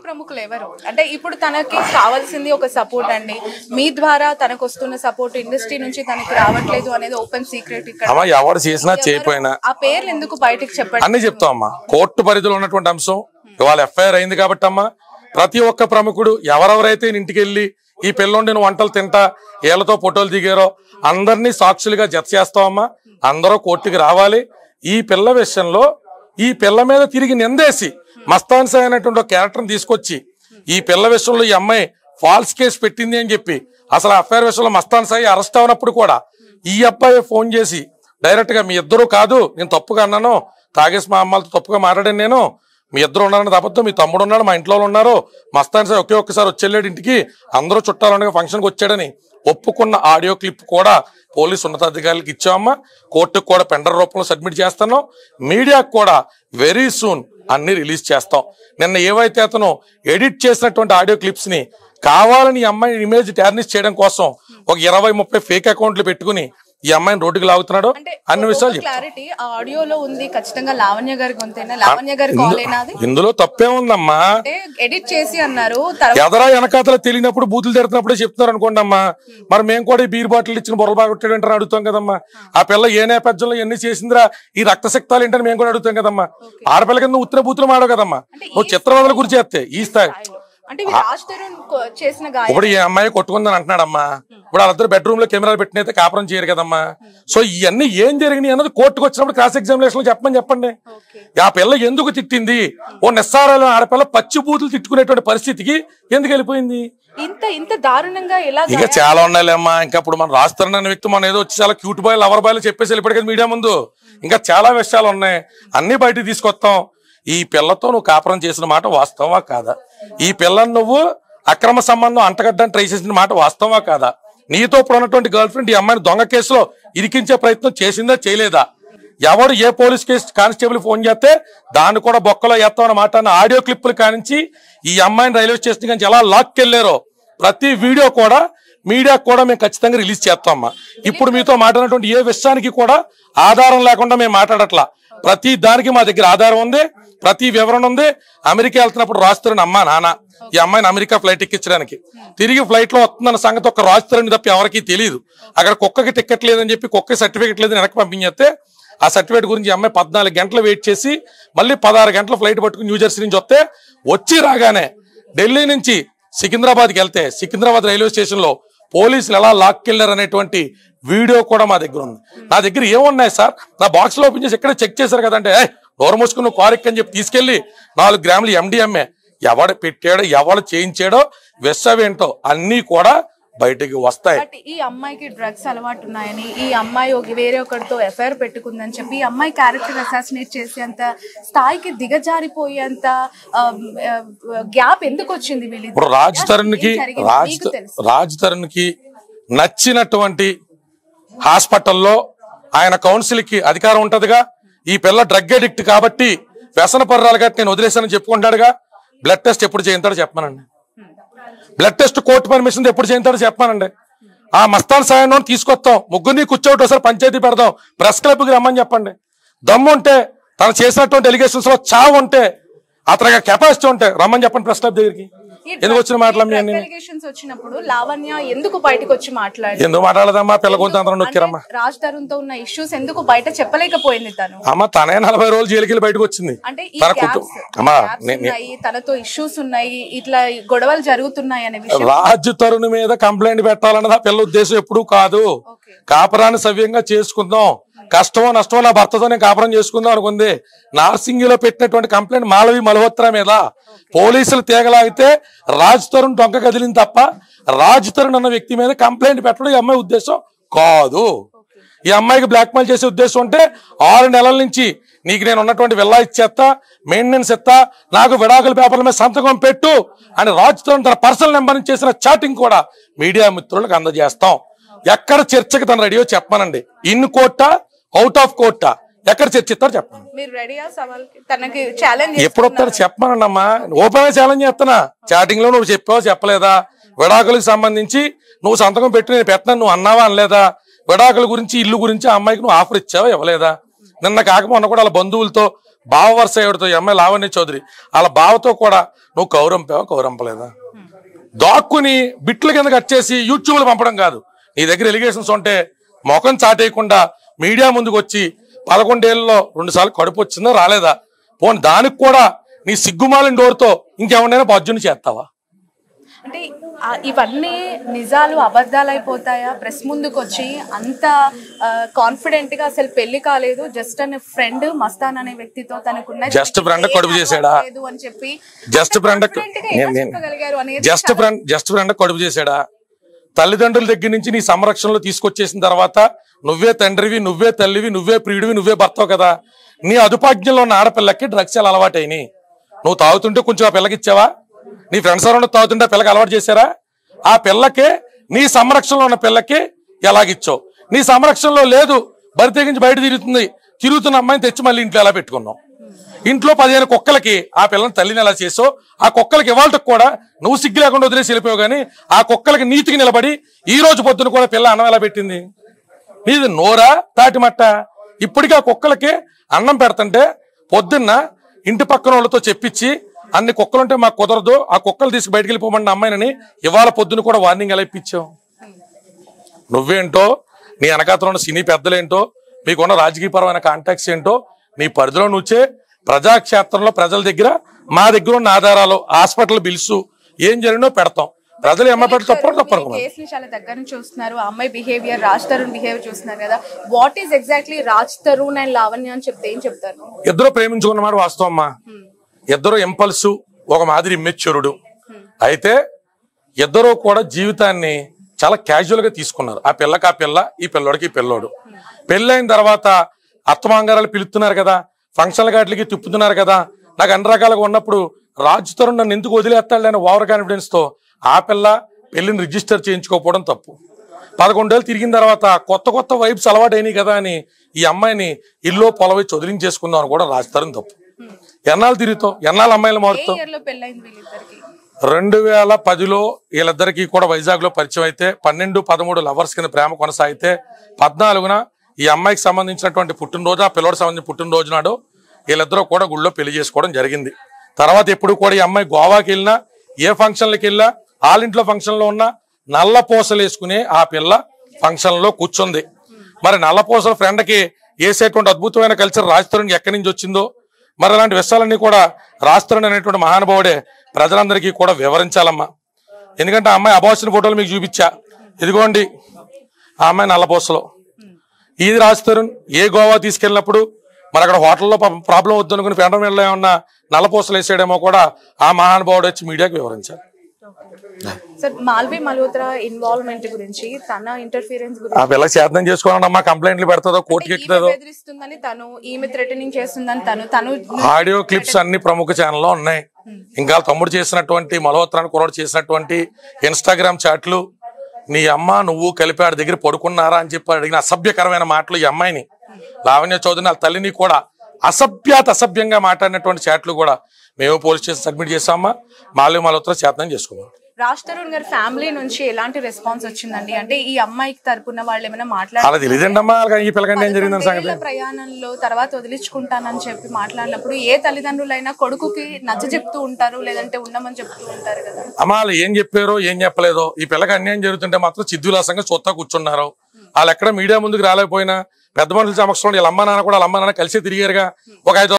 ప్రముఖులు ఎవరు అంటే ఇప్పుడు తనకి కావాల్సింది ఒక సపోర్ట్ అండి. మీ ద్వారా తనకు వస్తున్న సపోర్ట్ ఇండస్ట్రీ నుంచి తనకి రావట్లేదు అనేది ఓపెన్ సీక్రెట్. ఇక్కడ ఎవరు చేసినా చేయకపోయినా ఆ పేర్లు ఎందుకు బయటకు చెప్పండి అన్ని చెప్తాం అమ్మా. కోర్టు పరిధిలో ఉన్నటువంటి అంశం ఇవాళ ఎఫ్ఐఆర్ అయింది కాబట్టి అమ్మా ప్రతి ఒక్క ప్రముఖుడు ఎవరెవరైతే ఇంటికి వెళ్ళి ఈ పిల్లోండిని వంటలు తింటా ఏళ్లతో ఫోటోలు దిగారో అందరినీ సాక్షులుగా జత చేస్తామమ్మా. అందరూ కోర్టుకి రావాలి. ఈ పిల్ల విషయంలో ఈ పిల్ల మీద తిరిగి నిందేసి మస్తాన్ సాయి అనేటువంటి ఒక క్యారెక్టర్ని తీసుకొచ్చి ఈ పిల్ల విషయంలో ఈ అమ్మాయి ఫాల్స్ కేసు పెట్టింది అని చెప్పి అసలు అఫైర్ విషయంలో మస్తాన్ సాయి అరెస్ట్ అవునప్పుడు కూడా ఈ అబ్బాయి ఫోన్ చేసి డైరెక్ట్ గా మీ ఇద్దరు కాదు నేను తప్పుగా అన్నాను, తాగేసి మా అమ్మాలతో తప్పుగా మాట్లాడాను, నేను మీ ఇద్దరు ఉన్నారని తప్పదు, మీ తమ్ముడు ఉన్నాడు, మా ఇంట్లో ఉన్నారు, మస్తాన్ సాయి ఒకే ఒక్కసారి వచ్చేళ్ళాడు ఇంటికి, అందరూ చుట్టాలుండగా ఫంక్షన్కి వచ్చాడని ఒప్పుకున్న ఆడియో క్లిప్ కూడా పోలీసు ఉన్నతాధికారులకు ఇచ్చామమ్మా. కోర్టుకు కూడా పెండర్ రూపంలో సబ్మిట్ చేస్తాను. మీడియాకు కూడా వెరీ సూన్ అన్ని రిలీజ్ చేస్తాం. నిన్న ఏవైతే అతను ఎడిట్ చేసినటువంటి ఆడియో క్లిప్స్ ని కావాలని ఈ అమ్మాయి ఇమేజ్ టార్నిష్ చేయడం కోసం ఒక 20-30 ఫేక్ అకౌంట్లు పెట్టుకుని ఈ అమ్మాయిని రోడ్డుకి లాగుతున్నాడు. అన్ని విషయాలు క్లారిటీ ఆడియోలో ఉంది. ఖచ్చితంగా లావణ్య గారి గొంతేనా, లావణ్య గారి కాలేనా? ఇందులో తప్పే ఉందమ్మా. ఎడిట్ చేసి అన్నారు. ఎదరా వెనకాతల తెలియనప్పుడు బూతులు తిడుతున్నప్పుడే చెప్తున్నారు అనుకోండి అమ్మా. మరి మేము కూడా ఈ బీర్ బాటిల్ ఇచ్చిన బొరలు బాగొట్టాడు ఏంటని అడుగుతాం కదమ్మా. ఆ పిల్ల ఏ నేపథ్యంలో ఎన్ని చేసిందిరా ఈ రక్తశక్తాలు ఏంటని మేము కూడా అడుగుతాం కదమ్మా. ఆడపిల్ల కింద ఉత్తర బూతులు మాడవు కదమ్మా. నువ్వు చిత్రవదల గురించి చేస్తే ఈ స్థాయి ఇప్పుడు ఈ అమ్మాయి కొట్టుకుందని అంటున్నాడమ్మా. ఇప్పుడు వాళ్ళిద్దరు బెడ్రూమ్ లో కెమెరాలు పెట్టినైతే కాపురం చేయరు కదమ్మా. సో ఇవన్నీ ఏం జరిగినాయి అన్నది కోర్టుకు వచ్చినప్పుడు క్రాస్ ఎగ్జామినేషన్ లో చెప్పండి. ఆ పిల్ల ఎందుకు తిట్టింది, ఓ నిస్సారాలు ఆడపిల్ల పచ్చి బూతులు తిట్టుకునేటువంటి పరిస్థితికి ఎందుకు వెళ్ళిపోయింది? ఇంత దారుణంగా ఇక చాలా ఉండాలమ్మా. ఇంకా ఇప్పుడు మనం రాస్తారన్న వ్యక్తి మనం ఏదో వచ్చి చాలా క్యూట్ బాయ్ లవర్ బాయ్ చెప్పేసి వెళ్ళిపోయాడు కదా మీడియా ముందు. ఇంకా చాలా విషయాలు ఉన్నాయి, అన్ని బయటకు తీసుకొస్తాం. ఈ పిల్లతో నువ్వు కాపురం చేసిన మాట వాస్తవమా కాదా? ఈ పిల్లని నువ్వు అక్రమ సంబంధం అంటగడ్డానికి ట్రై చేసిన మాట వాస్తవమా కాదా? నీతో ఇప్పుడు ఉన్నటువంటి గర్ల్ ఫ్రెండ్ ఈ అమ్మాయిని దొంగ కేసులో ఇరికించే ప్రయత్నం చేసిందా చేయలేదా? ఎవరు ఏ పోలీస్ కేసు కానిస్టేబుల్ ఫోన్ చేస్తే దాన్ని కూడా బొక్కలో ఎత్తామన్న మాట అన్న ఆడియో క్లిప్పులు కానించి ఈ అమ్మాయిని రైల్వే స్టేషన్ నుంచి ఎలా లాక్కెళ్లారో ప్రతి వీడియో కూడా మీడియాకు కూడా మేము ఖచ్చితంగా రిలీజ్ చేస్తామమ్మా. ఇప్పుడు మీతో మాట్లాడినటువంటి ఏ విషయానికి కూడా ఆధారం లేకుండా మేము మాట్లాడట్లా. ప్రతి దానికి మా దగ్గర ఆధారం ఉంది, ప్రతి వివరణ ఉంది. అమెరికా వెళ్తున్నప్పుడు రాస్తారని అమ్మా నాన్న ఈ అమ్మాయిని అమెరికా ఫ్లైట్ ఎక్కించడానికి తిరిగి ఫ్లైట్ లో వస్తుందన్న సంగతి ఒక రాస్తారని తప్ప ఎవరికి తెలియదు. అక్కడ కుక్కకి టికెట్ లేదని చెప్పి కుక్క సర్టిఫికెట్ లేదని వెనక్కి పంపించేస్తే ఆ సర్టిఫికేట్ గురించి ఈ అమ్మాయి 14 గంటలు వెయిట్ చేసి మళ్ళీ 16 గంటల ఫ్లైట్ పట్టుకుని న్యూజెర్సీ నుంచి వస్తే వచ్చి రాగానే ఢిల్లీ నుంచి సికింద్రాబాద్కి వెళ్తే సికింద్రాబాద్ రైల్వే స్టేషన్ లో పోలీసులు ఎలా లాక్కెళ్లారు అనేటువంటి వీడియో కూడా మా దగ్గర ఉంది. నా దగ్గర ఏమున్నాయి సార్, నా బాక్స్ లో ఓపెన్ చేసి ఎక్కడ చెక్ చేశారు కదంటే డోర్ మూసుకుని నువ్వు కారు ఎక్కని చెప్పి తీసుకెళ్లి 4 గ్రాములు MDMA ఎవడు పెట్టాడో ఎవడు చేయించాడో విషవేంటో అన్ని కూడా బయటకి వస్తాయి. ఈ అమ్మాయికి డ్రగ్స్ అలవాటు ఉన్నాయని, ఈ అమ్మాయి వేరే ఒకరితో ఎఫ్ఐఆర్ పెట్టుకుందని చెప్పి ఈ అమ్మాయి క్యారెక్టర్ అసాసినేట్ చేసేంత స్థాయికి దిగజారిపోయేంత గ్యాప్ ఎందుకు వచ్చింది? ఇప్పుడు రాజ్ తరుణ్ కి నచ్చినటువంటి హాస్పిటల్లో ఆయన కౌన్సిల్ కి అధికారం ఉంటదిగా. ఈ పిల్ల డ్రగ్ అడిక్ట్ కాబట్టి వ్యసన పర్రాలు కాబట్టి నేను వదిలేసానని చెప్పుకుంటాడుగా. బ్లడ్ టెస్ట్ ఎప్పుడు చేయించాడో చెప్పమానండి. బ్లడ్ టెస్ట్ కోర్టు పర్మిషన్ ఎప్పుడు చేయించాడో చెప్పమానండి. ఆ మస్తాన్ సాయి తీసుకొస్తాం, ముగ్గురిని కూర్చోటి ఒకసారి పంచాయతీ పెడదాం, ప్రెస్ క్లబ్కి రమ్మని చెప్పండి. దమ్ము ఉంటే తను చేసినటువంటి ఎలిగేషన్స్ లో చావు ఉంటే అతనికి కెపాసిటీ ఉంటే రమ్మని చెప్పండి ప్రెస్ క్లబ్ దగ్గరికి. ఎందుకు వచ్చిన వచ్చినప్పుడు లావణ్య ఎందుకు బయటకు వచ్చి మాట్లాడి ఎందుకు మాట్లాడదమ్మా? పిల్ల కొంత అందరం నొక్కిరమ్మా. రాజ్ తరుణ్ తో ఉన్న ఇష్యూస్ ఎందుకు బయట చెప్పలేకపోయింది తను? అమ్మ తనే 40 రోజులు జైలుకి బయటకు వచ్చింది. అంటే తనతో ఇష్యూస్ ఉన్నాయి, ఇట్లా గొడవలు జరుగుతున్నాయి అనే విషయం. రాజ్ తరుణ్ మీద కంప్లైంట్ పెట్టాలన్నది ఆ పిల్ల ఉద్దేశం ఎప్పుడు కాదు. కాపురాన్ని సవ్యంగా చేసుకుందాం, కష్టమో నష్టమో నా భర్తతో నేను కాపురం చేసుకుందాం అనుకుంది. నార్సింగిలో పెట్టినటువంటి కంప్లైంట్ మాలవి మల్హోత్రా మీద పోలీసులు తీగలాగితే రాజ్ తరుణ్ డొంక కదిలింది తప్ప రాజ్ తరుణ్ అన్న వ్యక్తి మీద కంప్లైంట్ పెట్టడం ఈ అమ్మాయి ఉద్దేశం కాదు. ఈ అమ్మాయికి బ్లాక్ మెయిల్ చేసే ఉద్దేశం ఉంటే 6 నెలల నుంచి నీకు నేను ఉన్నటువంటి విల్లా ఇచ్చేస్తా, మెయింటెనెన్స్ ఇస్తా, నాకు విడాకుల పేపర్ల మీద సంతకం పెట్టు అని రాజ్ తరుణ్ తన పర్సనల్ నెంబర్ నుంచి చేసిన చాటింగ్ కూడా మీడియా మిత్రులకు అందజేస్తాం. ఎక్కడ చర్చకి తన రెడీయో చెప్పమనండి. ఇన్ కోర్టా అవుట్ ఆఫ్ కోర్టా ఎక్కడ చర్చిస్తారు చెప్పండి. ఎప్పుడు వస్తారు చెప్పమనండి అమ్మా. ఓపెన్ గా ఛాలెంజ్ చేస్తున్నా. చాటింగ్ లో నువ్వు చెప్పావా చెప్పలేదా? విడాకులకు సంబంధించి నువ్వు సంతకం పెట్టి నేను పెట్టినా నువ్వు అన్నావా అనలేదా? విడాకుల గురించి ఇల్లు గురించి ఆ అమ్మాయికి నువ్వు ఆఫర్ ఇచ్చావా ఇవ్వలేదా? నిన్న కాక మొన్న కూడా వాళ్ళ బంధువులతో బావ వరుస ఎవరితో ఈ అమ్మాయి లావణ్య చౌదరి వాళ్ళ బావతో కూడా నువ్వు కౌరంపలేదా? దాక్కుని బిట్ల కింద కట్ చేసి యూట్యూబ్లో పంపడం కాదు. నీ దగ్గర ఎలిగేషన్స్ ఉంటే ముఖం చాటేయకుండా మీడియా ముందుకు వచ్చి 11 ఏళ్ళలో 2 సార్లు కడుపు వచ్చిందా రాలేదా? పోనీ దానికి కూడా నీ సిగ్గుమాలిన డోర్తో ఇంకెవరినైనా బాధ్యుని చేస్తావా? అంటే ఇవన్నీ నిజాలు అబద్ధాలు అయిపోతాయా? ప్రెస్ ముందుకు వచ్చి అంత కాన్ఫిడెంట్ గా అసలు పెళ్లి కాలేదు, జస్ట్ అనే ఫ్రెండ్ మస్తాన్ అనే వ్యక్తితో తనకున్న జస్ట్ ఫ్రెండ్ కడుపు చేసాడా అని చెప్పి జస్ట్ ఫ్రెండ్ కడుపు చేసాడా? తల్లిదండ్రుల దగ్గర నుంచి నీ సంరక్షణలో తీసుకొచ్చేసిన తర్వాత నువ్వే తండ్రివి, నువ్వే తల్లివి, నువ్వే ప్రియుడివి, నువ్వే భర్తవు కదా. నీ అదుపాజ్ఞంలో ఉన్న ఆడపిల్లకి డ్రగ్స్ ఎలా అలవాటైనాయి? నువ్వు తాగుతుంటే కొంచెం ఆ పిల్లకి ఇచ్చావా? నీ ఫ్రెండ్స్ ఎవరన్నా తాగుతుంటే పిల్లకి అలవాటు చేశారా? ఆ పిల్లకే నీ సంరక్షణలో ఉన్న పిల్లకి ఎలాగిచ్చావు? నీ సంరక్షణలో లేదు, బరి తెగించి బయట తిరుగుతున్న అమ్మాయిని తెచ్చి మళ్ళీ ఇంట్లో ఎలా పెట్టుకున్నావు? ఇంట్లో 15 కుక్కలకి ఆ పిల్లని తల్లిని ఎలా చేసావు? ఆ కుక్కలకి ఇవాళకి కూడా నువ్వు సిగ్గు లేకుండా వదిలేసి వెళ్ళిపోయావు. కానీ ఆ కుక్కలకి నీతికి నిలబడి ఈ రోజు పొద్దున కూడా పిల్ల అన్నం ఎలా పెట్టింది? నీది నోరా తాటిమట్ట? ఇప్పటికీ ఆ కుక్కలకి అన్నం పెడతంటే పొద్దున్న ఇంటి పక్కన వాళ్ళతో చెప్పించి అన్ని కుక్కలుంటే మాకు కుదరదు, ఆ కుక్కలు తీసి బయటకు వెళ్ళిపోమన్న అమ్మాయినని ఇవాళ పొద్దున కూడా వార్నింగ్ ఎలా ఇప్పించావు? నువ్వేంటో, నీ వెనకాతలో ఉన్న సినీ పెద్దలేంటో, మీకున్న రాజకీయపరమైన కాంటాక్ట్స్ ఏంటో, నీ పరిధిలో నుంచే ప్రజాక్షేత్రంలో ప్రజల దగ్గర మా దగ్గర ఉన్న ఆధారాలు, హాస్పిటల్ బిల్స్ ఏం జరిగినో పెడతాం. ప్రజలు ఏమంటారు తప్పరు. కేసుని చాలా దగ్గర నుంచి చూస్తున్నారు. అమ్మాయి బిహేవియర్, రాజ్ తరుణ్ బిహేవియర్ చూస్తున్నారు కదా. What is exactly Raj Tarun and Lavanya అని చెప్తే ఏం చెప్తారు? ఇద్దరు ప్రేమించుకున్నమాట వాస్తవం అమ్మా. ఇద్దరు ఇంపల్సు, ఒక మాదిరి ఇమ్మెచ్యూరుడు. అయితే ఇద్దరు కూడా జీవితాన్ని చాలా క్యాజువల్ గా తీసుకున్నారు. ఆ పిల్లకి ఆ పిల్ల, ఈ పిల్లోడికి ఈ పిల్లోడు. పెళ్ళైన తర్వాత అత్తమాంగారాలు పిలుస్తున్నారు కదా, ఫంక్షన్ల గాట్లకి తిప్పుతున్నారు కదా. నాకు అన్ని రకాలుగా ఉన్నప్పుడు రాజ్ తరుణ్ నన్ను ఎందుకు వదిలేస్తాడు అని ఓవర్ కాన్ఫిడెన్స్ తో ఆ పిల్ల పెళ్లిని రిజిస్టర్ చేయించుకోకపోవడం తప్పు. 11 ఏళ్ళు తిరిగిన తర్వాత కొత్త వైబ్స్ అలవాటు అయినాయి కదా అని ఈ అమ్మాయిని ఇల్లు పొలవై చదివించేసుకుందాం అని కూడా రాజ్ తరుణ్ తప్పు. ఎన్నాళ్ళు తిరుగుతావు, ఎన్నాళ్ళు అమ్మాయిలు మారుతావు? 2010లో వీళ్ళిద్దరికి కూడా వైజాగ్ లో పరిచయం అయితే 12-13 లవర్స్ కింద ప్రేమ కొనసాగితే 14న ఈ అమ్మాయికి సంబంధించినటువంటి పుట్టినరోజు, ఆ పిల్లడికి సంబంధించిన పుట్టినరోజు నాడు వీళ్ళిద్దరూ కూడా గుళ్ళో పెళ్లి చేసుకోవడం జరిగింది. తర్వాత ఎప్పుడు కూడా ఈ అమ్మాయి గోవాకి వెళ్ళినా, ఏ ఫంక్షన్లకి వెళ్ళినా, వాళ్ళింట్లో ఫంక్షన్ లో ఉన్న నల్ల పూసలు వేసుకుని ఆ పిల్ల ఫంక్షన్ లో కూర్చుంది. మరి నల్ల పూసల ఫ్రెండ్ కి వేసేటువంటి అద్భుతమైన కల్చర్ రాజ్ తరుణ్ ఎక్కడి నుంచి వచ్చిందో, మరి అలాంటి విషయాలన్నీ కూడా రాజ్ తరుణ్ అనేటువంటి మహానుభావుడే ప్రజలందరికీ కూడా వివరించాలమ్మా. ఎందుకంటే ఆ అమ్మాయి అబార్షన్ ఫోటోలు మీకు చూపించా, ఇదిగోండి ఆ అమ్మాయి నల్లపూసలో. ఇది రాజ్ తరుణ్ ఏ గోవా తీసుకెళ్ళినప్పుడు మరి అక్కడ హోటల్లో ప్రాబ్లం వద్దు అనుకుని పెండం వెళ్ళ ఏమన్నా నల్లపూసలు వేసేయడేమో కూడా ఆ మహానుభావుడు వచ్చి మీడియాకి వివరించారు. సార్, మాల్వి మల్హోత్రా ఇన్వాల్వ్మెంట్ గురించి, తన ఇంటర్ఫిరెన్స్ గురించి ఆ పిల్లకి శాతం చేసుకోవాలమ్మా, కంప్లైంట్లు పెడతాదో, కోర్టుకి ఎక్కుతుందో, బెదిరిస్తుందని తను, ఈమె థ్రెటనింగ్ చేస్తుందని తను ఆడియో క్లిప్స్ అన్ని ప్రముఖ ఛానల్లో ఉన్నాయి. ఇంకా తమ్ముడు చేసినటువంటి మల్హోత్రాని కుర్రాడు చేసినటువంటి ఇన్స్టాగ్రామ్ చాట్లు, నీ అమ్మ నువ్వు కలిపి ఆడి దగ్గర పడుకున్నారా అని చెప్పి అడిగిన అసభ్యకరమైన మాటలు ఈ అమ్మాయిని, లావణ్య చౌదరిని వాళ్ళ తల్లిని కూడా అసభ్యంగా మాట్లాడినటువంటి చాట్లు కూడా మేము పోలీస్ స్టేషన్ సబ్మిట్ చేసామా. మాల్వి మల్హోత్రా శాతం చేసుకోవాలి. రాజ్ తరుణ్ గారి ఫ్యామిలీ నుంచి ఎలాంటి రెస్పాన్స్ వచ్చిందండి? అంటే ఈ అమ్మాయికి తరపున వాళ్ళు ఏమైనా మాట్లాడారు? అలా తెలియదండమ్మా, ఈ పిల్లకంటే ఏం జరిగిందని సంగతి. ప్రయాణంలో తర్వాత వదిలించుకుంటానని చెప్పి మాట్లాడినప్పుడు ఏ తల్లిదండ్రులైనా కొడుకుకి నచ్చ చెప్తూ ఉంటారు, లేదంటే ఉండమని చెప్తూ ఉంటారు కదా. అమ్మా వాళ్ళు ఏం చెప్పారో ఏం చెప్పలేదో, ఈ పిల్లకి అన్యాయం జరుగుతుంటే మాత్రం చిద్దులాసంగా చూస్తా కూర్చున్నారు. వాళ్ళు ఎక్కడ మీడియా ముందుకు రాలేకపోయినా పెద్ద మనుషుల సమక్షంలో వీళ్ళ అమ్మ నాన్న కూడా వాళ్ళ అమ్మ నాన్న కలిసి తిరిగారుగా. ఒక 5